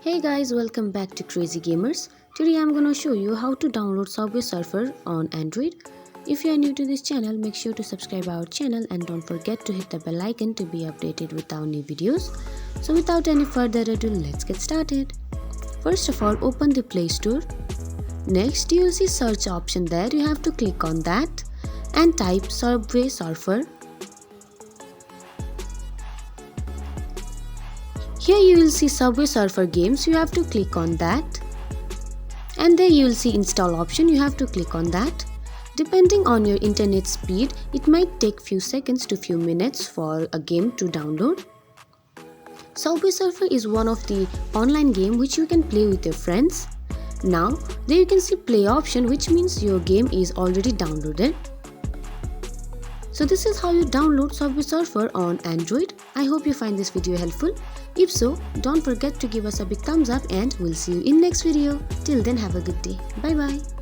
Hey guys, welcome back to Crazy Gamers. Today I'm gonna show you how to download Subway Surfer on Android. If you are new to this channel, make sure to subscribe our channel and don't forget to hit the bell icon to be updated with our new videos. So without any further ado, let's get started. First of all, open the Play Store. Next, you will see search option there. You have to click on that and type Subway Surfer. Here you will see Subway Surfer games, you have to click on that. And there you will see install option, you have to click on that. Depending on your internet speed, it might take few seconds to few minutes for a game to download. Subway Surfer is one of the online game which you can play with your friends. Now, there you can see play option, which means your game is already downloaded. So this is how you download Subway Surfer on Android. I hope you find this video helpful. If so, don't forget to give us a big thumbs up and we'll see you in next video. Till then, have a good day. Bye bye.